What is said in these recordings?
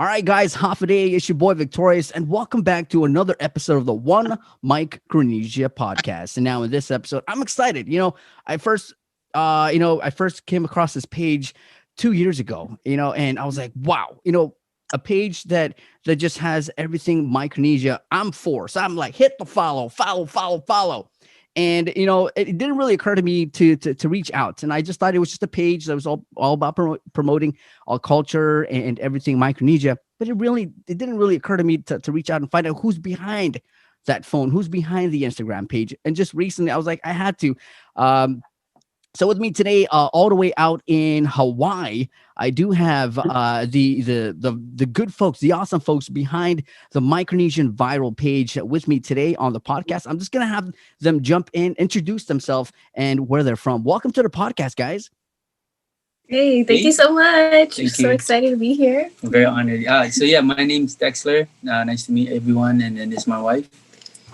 All right, guys, half a day. It's your boy Victorious, and welcome back to another episode of the One Micronesia Podcast. And now in this episode, I'm excited. I first, I first came across this page 2 years ago. And I was like, wow, a page that just has everything Micronesia. I'm for. So I'm like, hit the follow. And it didn't really occur to me to reach out, and I just thought it was just a page that was all about promoting our culture and everything Micronesia. But it didn't really occur to me to reach out and find out who's behind that phone, who's behind the Instagram page. And just recently, I was like, I had to. So with me today, all the way out in Hawaii, I do have the good folks, the awesome folks behind the Micronesian viral page with me today on the podcast. I'm just gonna have them jump in, introduce themselves, and where they're from. Welcome to the podcast, guys. Hey, thank you so much. Thank So you. excited to be here. I'm very honored. My name's Dexter. Nice to meet everyone, and then this is my wife.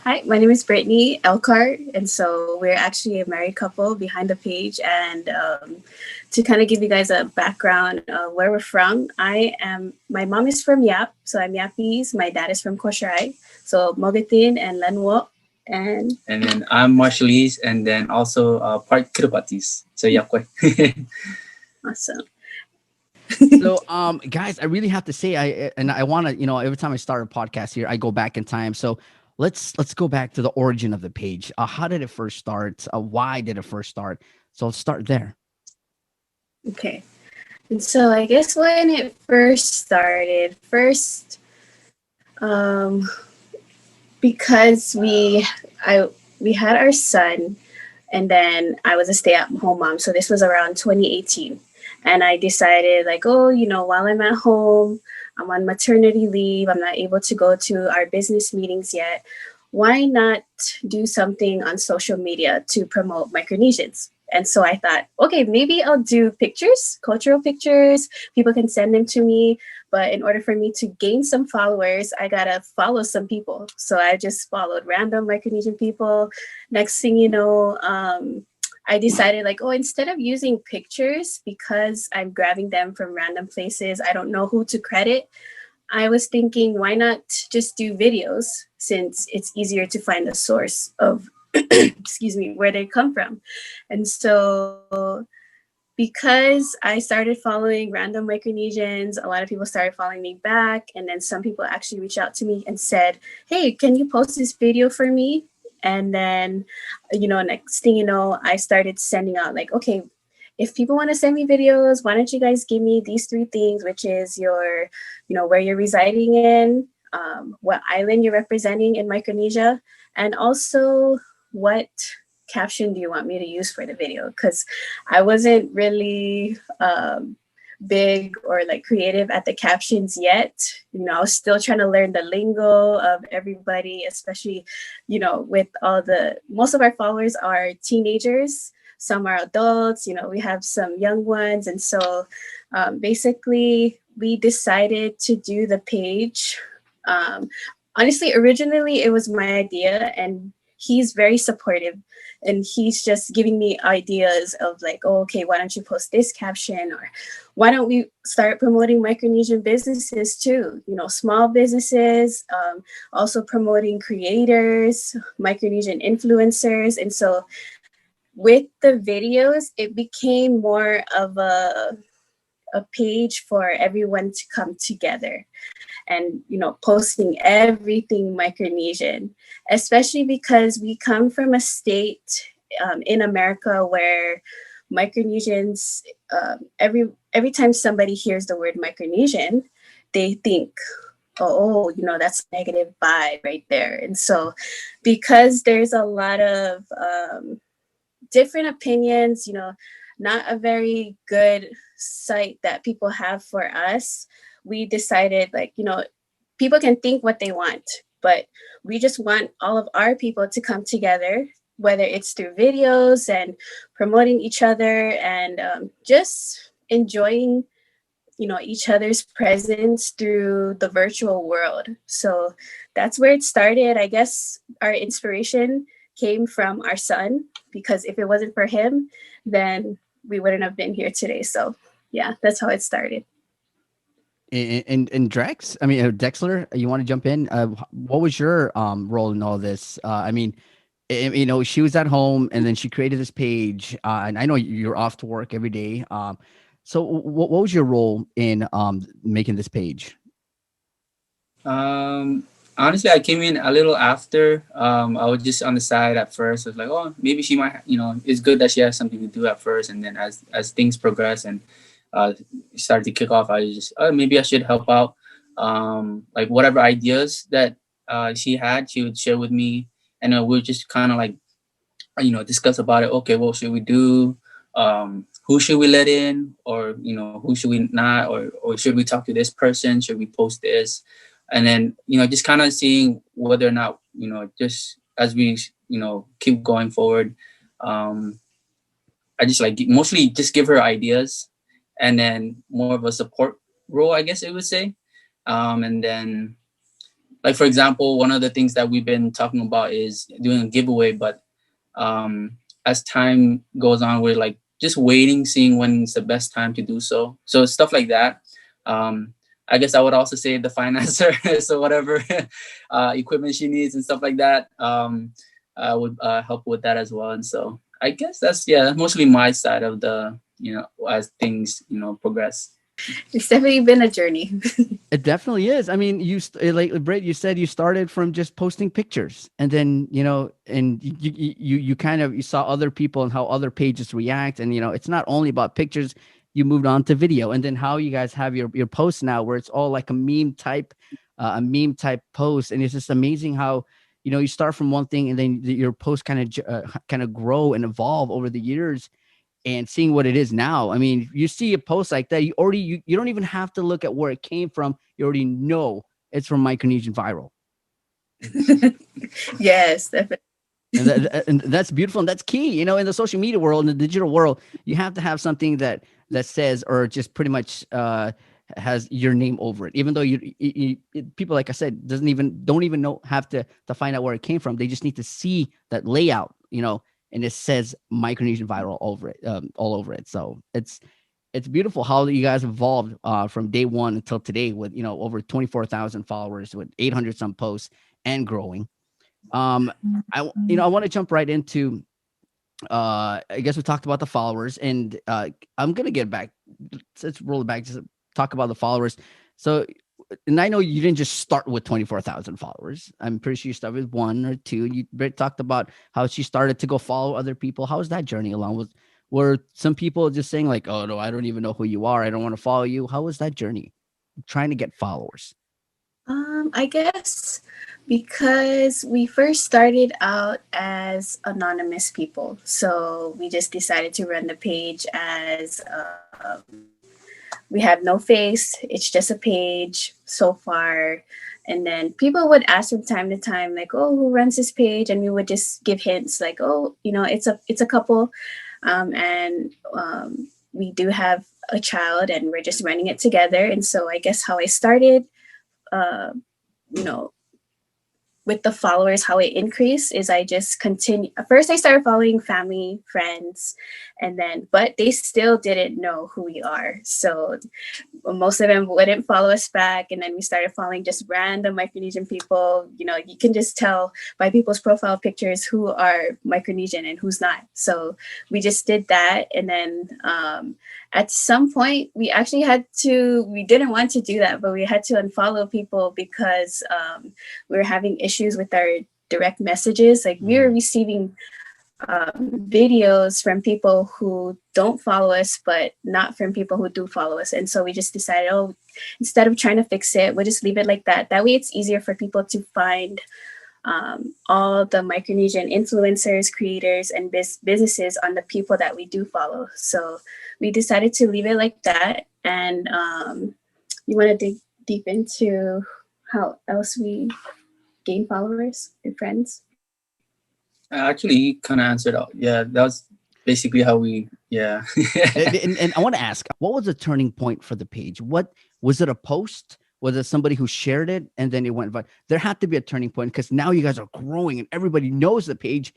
Hi, my name is Brittany Elkhart, and so we're actually a married couple behind the page. And to kind of give you guys a background of where we're from, my mom is from Yap, so I'm Yapese. My dad is from Kosharai, so Mogatin and Lenwo. And then I'm Marshallese, and then also part Kiribatis. So Yakwe. awesome. So, guys, I really have to say, I want to, every time I start a podcast here, I go back in time. So let's go back to the origin of the page. How did it first start? Why did it first start? So let's start there. Okay. And so I guess when it first started, because we had our son, and then I was a stay-at-home mom. So this was around 2018. And I decided while I'm at home, I'm on maternity leave, I'm not able to go to our business meetings yet. Why not do something on social media to promote Micronesians? And so I thought, okay, maybe I'll do pictures, cultural pictures. People can send them to me. But in order for me to gain some followers, I got to follow some people. So I just followed random Micronesian people. Next thing you know, I decided instead of using pictures, because I'm grabbing them from random places, I don't know who to credit. I was thinking, why not just do videos, since it's easier to find the source of, where they come from. And so because I started following random Micronesians, a lot of people started following me back. And then some people actually reached out to me and said, hey, can you post this video for me? And then, next thing you know, I started sending out okay, if people want to send me videos, why don't you guys give me these 3 things, which is your, where you're residing in, what island you're representing in Micronesia, and also what caption do you want me to use for the video? Because I wasn't really big or creative at the captions yet. I was still trying to learn the lingo of everybody, especially, with most of our followers are teenagers, some are adults, we have some young ones. And so basically we decided to do the page. Honestly, originally it was my idea, and he's very supportive, and he's just giving me ideas of okay, why don't you post this caption, or why don't we start promoting Micronesian businesses too, small businesses, also promoting creators, Micronesian influencers. And so with the videos, it became more of a page for everyone to come together and, posting everything Micronesian, especially because we come from a state in America where Micronesians, every time somebody hears the word Micronesian, they think, oh, that's a negative vibe right there. And so because there's a lot of different opinions, not a very good site that people have for us, we decided people can think what they want, but we just want all of our people to come together, whether it's through videos and promoting each other and just enjoying, each other's presence through the virtual world. So that's where it started. I guess our inspiration came from our son, because if it wasn't for him, then we wouldn't have been here today. So yeah, that's how it started. And Drex, I mean, Dexler, you want to jump in? What was your role in all this? I mean, she was at home and then she created this page. And I know you're off to work every day. So what was your role in making this page? Honestly, I came in a little after. I was just on the side at first. I was like, oh, maybe she might, it's good that she has something to do at first. And then as things progress and uh, started to kick off, I was just, oh, maybe I should help out. Like whatever ideas that she had, she would share with me. And we would just kind of like, discuss about it. Okay, what should we do? Who should we let in? Or, who should we not? Or should we talk to this person? Should we post this? And then just kind of seeing whether or not just as we keep going forward, I just like mostly just give her ideas, and then more of a support role, I guess I would say. And then, like, for example, one of the things that we've been talking about is doing a giveaway, but as time goes on, we're like just waiting, seeing when's the best time to do so. So stuff like that. I guess I would also say the financer. So whatever equipment she needs and stuff like that, I would help with that as well. And so I guess that's mostly my side of the, as things, progress. It's definitely been a journey. It definitely is. I mean, like Britt, you said you started from just posting pictures, and then and you kind of you saw other people and how other pages react, and it's not only about pictures. You moved on to video, and then how you guys have your posts now, where it's all like a meme type post, and it's just amazing how you start from one thing, and then your posts kind of grow and evolve over the years. And seeing what it is now, I mean, you see a post like that, you don't even have to look at where it came from. You already know it's from Micronesian Viral. Yes, definitely. And that's beautiful, and that's key. In the social media world, in the digital world, you have to have something that says, or just pretty much has your name over it. Even though people, like I said, don't even know, have to find out where it came from. They just need to see that layout, and it says Micronesian Viral over it, all over it. So it's beautiful how you guys evolved from day one until today with over 24,000 followers, with 800 some posts and growing. I want to jump right into. I guess we talked about the followers, and I'm gonna get back. Let's roll it back. Just talk about the followers. So, and I know you didn't just start with 24,000 followers. I'm pretty sure you started with 1 or 2. You talked about how she started to go follow other people. How was that journey along? Were some people just saying like, "Oh no, I don't even know who you are. I don't want to follow you." How was that journey, trying to get followers? I guess because we first started out as anonymous people, so we just decided to run the page as we have no face. It's just a page so far. And then people would ask from time to time, like, "Oh, who runs this page?" And we would just give hints, like, "Oh, it's a couple, and we do have a child, and we're just running it together." And so I guess how I started, you know, with the followers, how it increased is I just continue. First, I started following family, friends, but they still didn't know who we are. So most of them wouldn't follow us back. And then we started following just random Micronesian people. You can just tell by people's profile pictures who are Micronesian and who's not. So we just did that. And then at some point, we didn't want to do that, but we had to unfollow people because we were having issues with our direct messages. Like we were receiving videos from people who don't follow us, but not from people who do follow us. And so we just decided, instead of trying to fix it, we'll just leave it like that. That way it's easier for people to find all the Micronesian influencers, creators, and businesses on the people that we do follow. So we decided to leave it like that. And you want to dig deep into how else we gain followers and friends? Actually, he kind of answered out. Yeah, that was basically how we, yeah. and I want to ask, what was the turning point for the page? What was it? A post? Was it somebody who shared it and then it went viral? There had to be a turning point because now you guys are growing and everybody knows the page.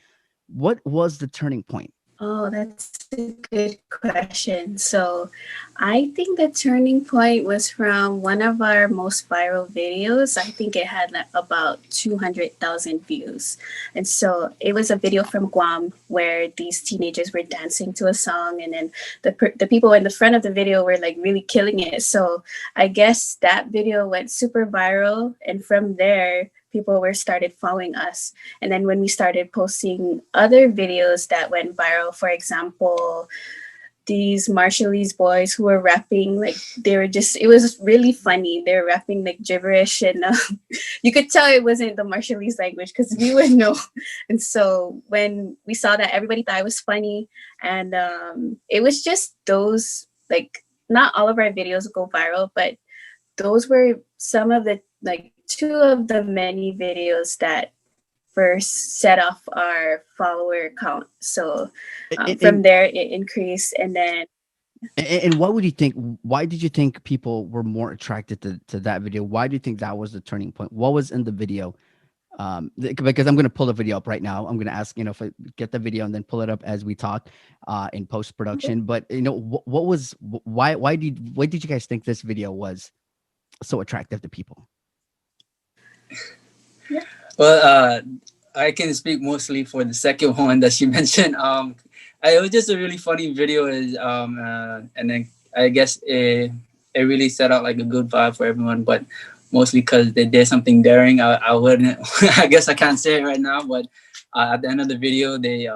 What was the turning point? Oh, that's a good question. So, I think the turning point was from one of our most viral videos. I think it had like about 200,000 views. And so it was a video from Guam where these teenagers were dancing to a song, and then the people in the front of the video were like really killing it. So, I guess that video went super viral, and from there people were started following us. And then when we started posting other videos that went viral, for example, these Marshallese boys who were rapping, like they were just, it was really funny. They were rapping like gibberish, and you could tell it wasn't the Marshallese language because we would know. And so when we saw that, everybody thought it was funny. And it was just those, like, not all of our videos go viral, but those were some of the, like, two of the many videos that first set off our follower count. So from there, it increased. And then and what would you think? Why did you think people were more attracted to that video? Why do you think that was the turning point? What was in the video? Because I'm going to pull the video up right now. I'm going to ask, if I get the video and then pull it up as we talk in post production. But why did you guys think this video was so attractive to people? Yeah. Well, I can speak mostly for the second one that she mentioned. It was just a really funny video, and then I guess it really set out like a good vibe for everyone. But mostly because they did something daring. I wouldn't. I guess I can't say it right now. But at the end of the video, it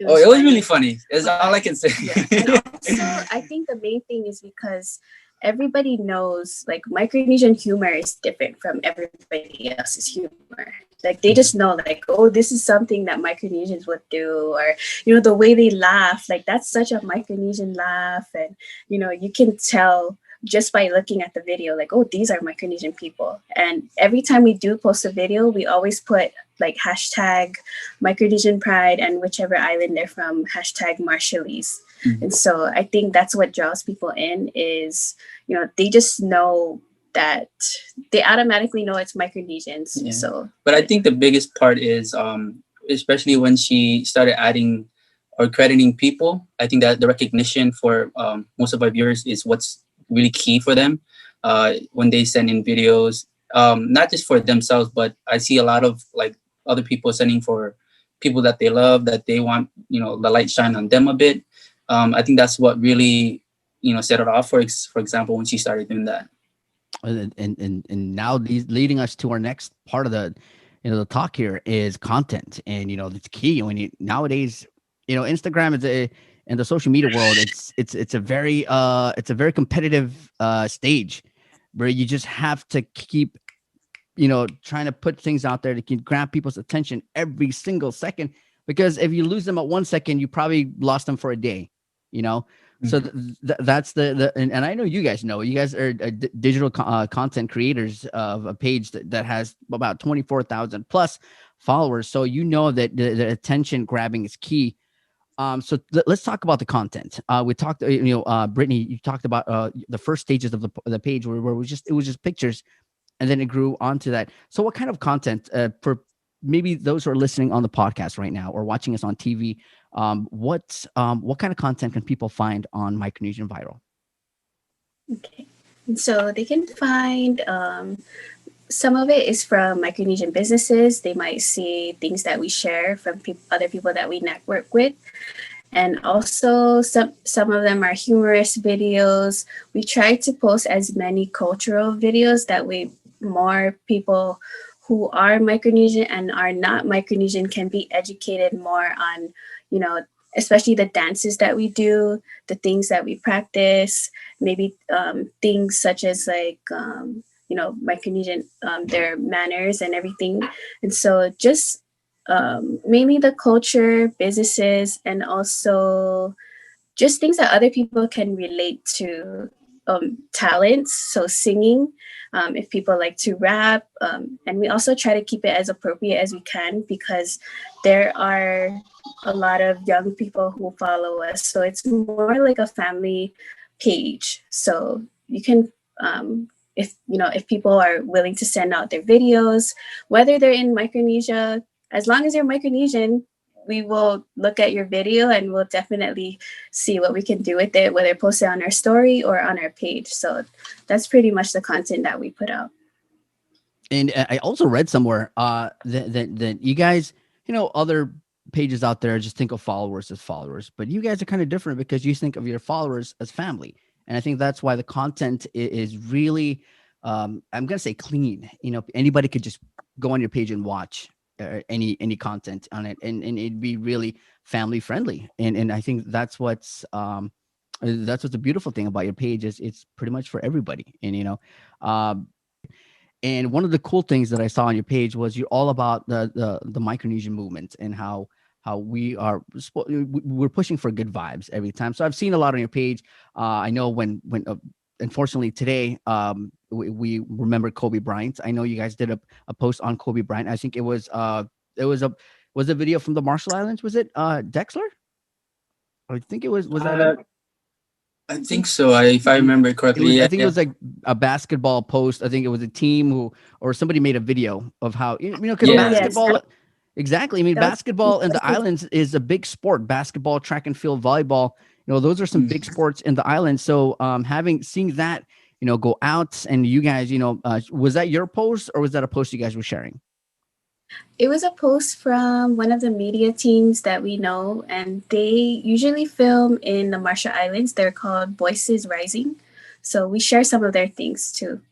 was really funny. That's all I can say. Yeah. And also, I think the main thing is because everybody knows, like, Micronesian humor is different from everybody else's humor. Like, they just know, like, oh, this is something that Micronesians would do, or, the way they laugh, like, that's such a Micronesian laugh. And, you can tell just by looking at the video, like, oh, these are Micronesian people. And every time we do post a video, we always put like hashtag Micronesian Pride and whichever island they're from, hashtag Marshallese. Mm-hmm. And so I think that's what draws people in is, they just know that they automatically know it's Micronesians. Yeah. So, but I think the biggest part is, especially when she started adding or crediting people, I think that the recognition for most of our viewers is what's really key for them when they send in videos, not just for themselves, but I see a lot of like other people sending for people that they love, that they want, the light shine on them a bit. I think that's what really, set it off. For example, when she started doing that. And now these leading us to our next part of the, the talk here is content, and it's key when nowadays, Instagram is in the social media world. It's a very competitive stage where you just have to keep, trying to put things out there to keep grab people's attention every single second, because if you lose them at 1 second, you probably lost them for a day, Mm-hmm. So that's and I know you guys are digital content creators of a page that has about 24,000 plus followers. So that the attention grabbing is key. So let's talk about the content. We talked, Brittany, you talked about the first stages of the page where it was just pictures, and then it grew onto that. So what kind of content for maybe those who are listening on the podcast right now or watching us on TV? What kind of content can people find on Micronesian Viral? Okay, so they can find some of it is from Micronesian businesses. They might see things that we share from other people that we network with. And also some of them are humorous videos. We try to post as many cultural videos, that way more people who are Micronesian and are not Micronesian can be educated more on, especially the dances that we do, the things that we practice, maybe things such as like, Micronesian, their manners and everything. And so just mainly the culture, businesses, and also just things that other people can relate to, talents. So singing, if people like to rap, and we also try to keep it as appropriate as we can, because there are a lot of young people who follow us. So it's more like a family page. So you can, if people are willing to send out their videos, whether they're in Micronesia, as long as you're Micronesian, we will look at your video and we'll definitely see what we can do with it, whether post it on our story or on our page. So that's pretty much the content that we put out. And I also read somewhere that you guys, other pages out there just think of followers as followers, but you guys are kind of different because you think of your followers as family. And I think that's why the content is really, I'm gonna say clean. Anybody could just go on your page and watch any content on it, and it'd be really family friendly. And I think that's what's the beautiful thing about your page is it's pretty much for everybody. And um, and one of the cool things that I saw on your page was you're all about the Micronesian movement and how we're pushing for good vibes every time. So I've seen a lot on your page. I know when unfortunately today we remember Kobe Bryant. I know you guys did a post on Kobe Bryant. I think it was a video from the Marshall Islands. Was it Dexter? I think it was that. I think so. If I remember correctly, I think it was like a basketball post. I think it was a team or somebody made a video of how because basketball. Yes. Exactly. I mean, basketball in the islands is a big sport. Basketball, track and field, volleyball. Those are some big sports in the islands. So seeing that go out, and you guys was that your post or was that a post you guys were sharing? It was a post from one of the media teams that we know, and they usually film in the Marshall Islands. They're called Voices Rising. So we share some of their things too.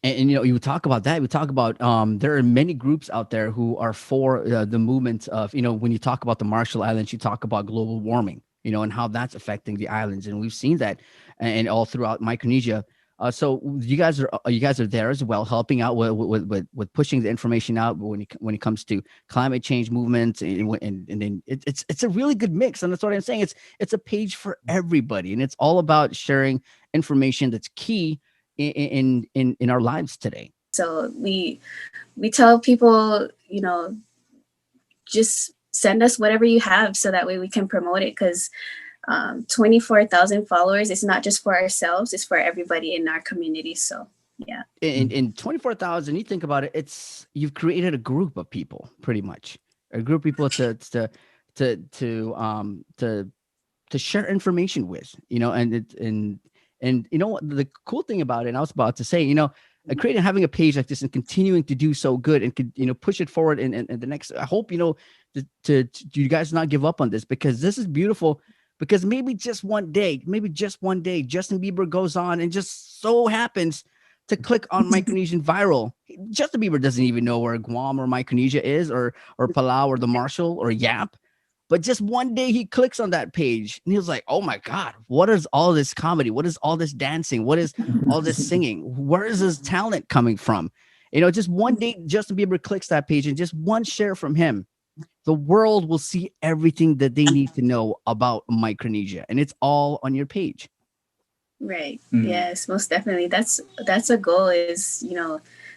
And you talk about that. We talk about there are many groups out there who are for the movement of when you talk about the Marshall Islands, you talk about global warming, and how that's affecting the islands, and we've seen that, and all throughout Micronesia. So you guys are there as well, helping out with pushing the information out when it comes to climate change movements, and then it's a really good mix, and that's what I'm saying. It's a page for everybody, and it's all about sharing information that's key in our lives today. So we tell people, just send us whatever you have so that way we can promote it, because 24,000 followers is not just for ourselves, it's for everybody in our community. So yeah. In 24,000, you think about it, you've created a group of people, pretty much a group of people to share information with, and the cool thing about it, and I was about to say, creating, having a page like this and continuing to do so good and could, push it forward. And the next, I hope, to you guys not give up on this, because this is beautiful. Because maybe just one day, Justin Bieber goes on and just so happens to click on Micronesian Viral. Justin Bieber doesn't even know where Guam or Micronesia is, or Palau or the Marshall or Yap. But just one day he clicks on that page and he was like, oh my God, what is all this comedy? What is all this dancing? What is all this singing? Where is this talent coming from? Just one day Justin Bieber clicks that page, and just one share from him, the world will see everything that they need to know about Micronesia, and it's all on your page. Right. Yes, most definitely. That's a goal, is,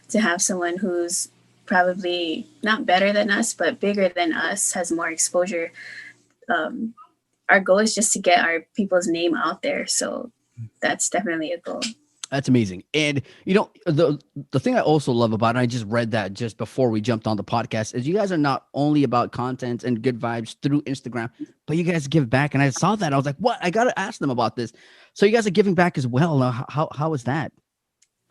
to have someone who's probably not better than us, but bigger than us, has more exposure. Our goal is just to get our people's name out there. So that's definitely a goal. That's amazing. And the thing I also love about it, I just read that just before we jumped on the podcast, is you guys are not only about content and good vibes through Instagram, but you guys give back. And I saw that, I was like, what? I got to ask them about this. So you guys are giving back as well. How is that?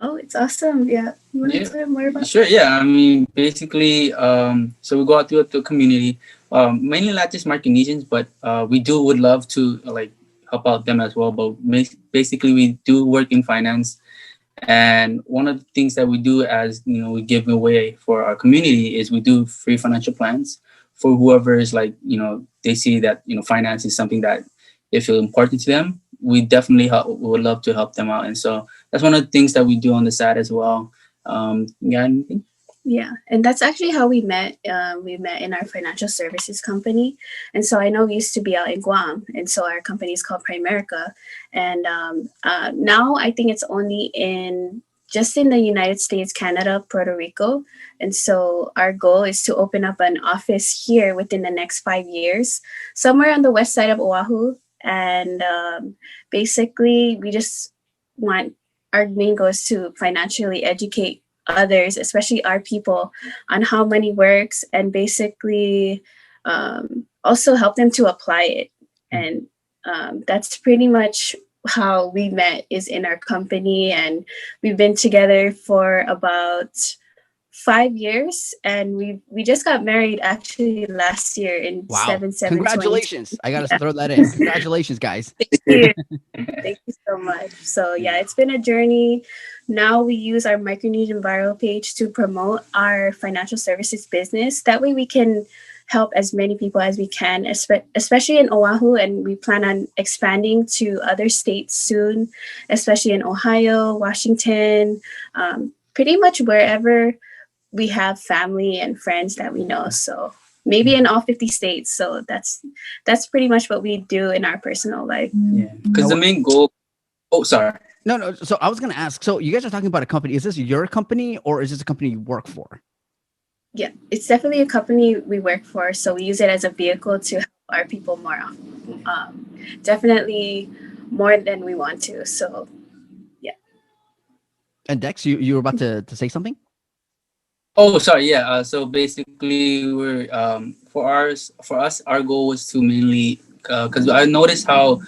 Oh, it's awesome. Yeah. You want to tell more about Sure. Yeah. I mean, basically, so we go out throughout the community, mainly not just Micronesians, but we would love to help out them as well. But basically, we do work in finance. And one of the things that we do, as we give away for our community, is we do free financial plans for whoever is they see that, finance is something that they feel important to them. We definitely would love to help them out. And so that's one of the things that we do on the side as well. Anything? Yeah, and that's actually how we met. We met in our financial services company. And so I know we used to be out in Guam. And so our company is called Primerica. And now I think it's only just in the United States, Canada, Puerto Rico. And so our goal is to open up an office here within the next 5 years, somewhere on the west side of Oahu. And basically, we just want, our main goal is to financially educate others, especially our people, on how money works, and basically also help them to apply it. And that's pretty much how we met, is in our company. And we've been together for about 5 years, and we just got married actually last year in Wow. 7/7/2020. Congratulations. I got to throw that in. Congratulations, guys. Thank you. Thank you so much. So yeah, it's been a journey. Now we use our Micronesian Viral page to promote our financial services business. That way we can help as many people as we can, especially in Oahu, and we plan on expanding to other states soon, especially in Ohio, Washington, pretty much wherever we have family and friends that we know. So maybe in all 50 states. So that's pretty much what we do in our personal life. Yeah, because the main goal. Oh, sorry. No. So I was going to ask, so you guys are talking about a company. Is this your company or is this a company you work for? Yeah, it's definitely a company we work for. So we use it as a vehicle to help our people more. Definitely more than we want to. So yeah. And Dex, you were about to say something? Oh, sorry. Yeah. So basically, we're for us, our goal was to mainly because I noticed how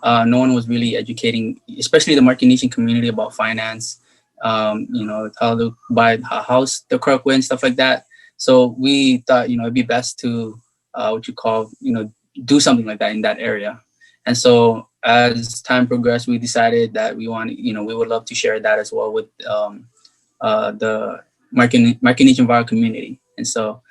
no one was really educating, especially the Micronesian community, about finance. How to buy a house the correct way and stuff like that. So we thought, it'd be best to do something like that in that area. And so as time progressed, we decided that we would love to share that as well with the Micronesian viral community. And so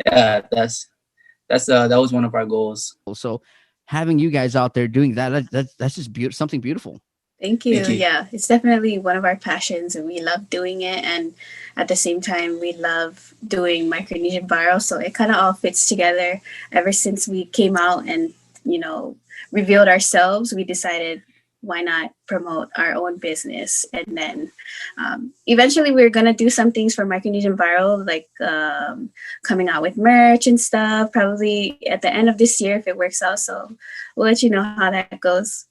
yeah, that was one of our goals. So having you guys out there doing that's just something beautiful. Thank you. Yeah, it's definitely one of our passions, and we love doing it. And at the same time, we love doing Micronesian Viral. So it kind of all fits together. Ever since we came out and, revealed ourselves, we decided, why not promote our own business? And then eventually we're going to do some things for Micronesian Viral, like coming out with merch and stuff, probably at the end of this year if it works out. So we'll let you know how that goes.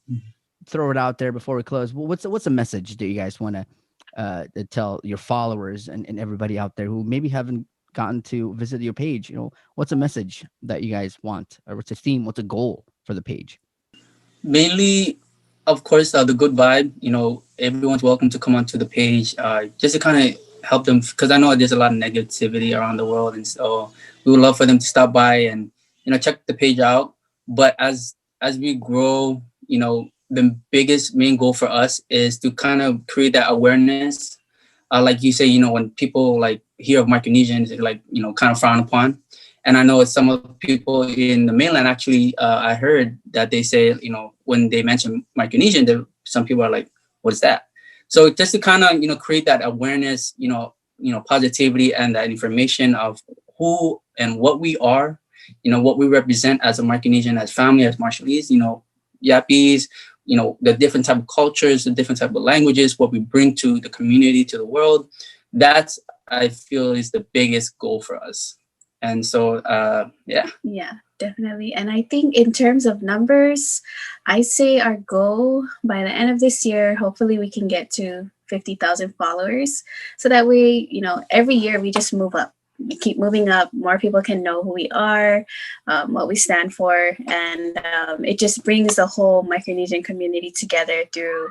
Throw it out there before we close. What's a message that you guys want to tell your followers and everybody out there who maybe haven't gotten to visit your page? What's a message that you guys want, or what's a theme? What's a goal for the page? Mainly, of course, the good vibe. Everyone's welcome to come onto the page, just to kind of help them, because I know there's a lot of negativity around the world, and so we would love for them to stop by and check the page out. But as we grow, the biggest main goal for us is to kind of create that awareness. Like you say, when people hear of Micronesians, it's kind of frowned upon. And I know some of the people in the mainland, actually, I heard that they say, when they mention Micronesian, some people are like, what is that? So just to kind of, create that awareness, positivity and that information of who and what we are, what we represent as a Micronesian, as family, as Marshallese, Yappies, the different type of cultures, the different type of languages, what we bring to the community, to the world. That's, I feel, is the biggest goal for us. And so, yeah. Yeah, definitely. And I think in terms of numbers, I say our goal by the end of this year, hopefully we can get to 50,000 followers. So that way, every year we just move up. We keep moving up. More people can know who we are, what we stand for. And it just brings the whole Micronesian community together through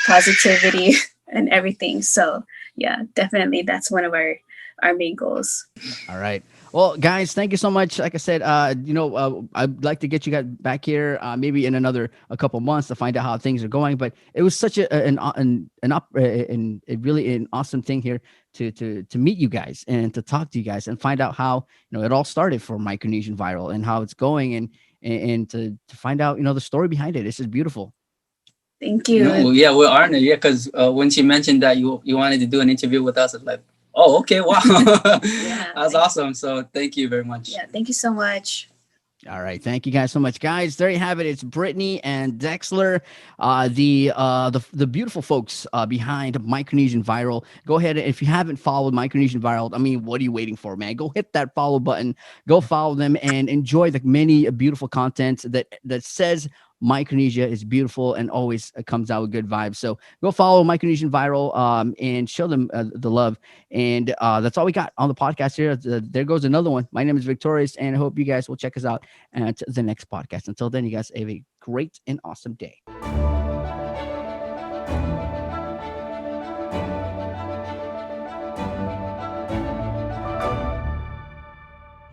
positivity and everything. So yeah, definitely that's one of our main goals. All right. Well, guys, thank you so much. Like I said, I'd like to get you guys back here maybe in a couple months to find out how things are going. But it was such a really an awesome thing here to meet you guys and to talk to you guys and find out how it all started for Micronesian Viral and how it's going and to find out the story behind it. This is beautiful. Thank you. No, yeah, we're honored. Yeah, because when she mentioned that you wanted to do an interview with us, it's like, oh, okay, wow. Yeah, that's awesome. So thank you very much. Yeah, thank you so much. All right. Thank you guys so much, guys. There you have it. It's Brittany and Dexter, the beautiful folks behind Micronesian Viral. Go ahead. If you haven't followed Micronesian Viral, I mean, what are you waiting for, man? Go hit that follow button. Go follow them and enjoy the many beautiful content that says Micronesia is beautiful and always comes out with good vibes. So go follow Micronesian Viral and show them the love. And that's all we got on the podcast here. There goes another one. My name is Victorious, and I hope you guys will check us out at the next podcast. Until then, you guys have a great and awesome day.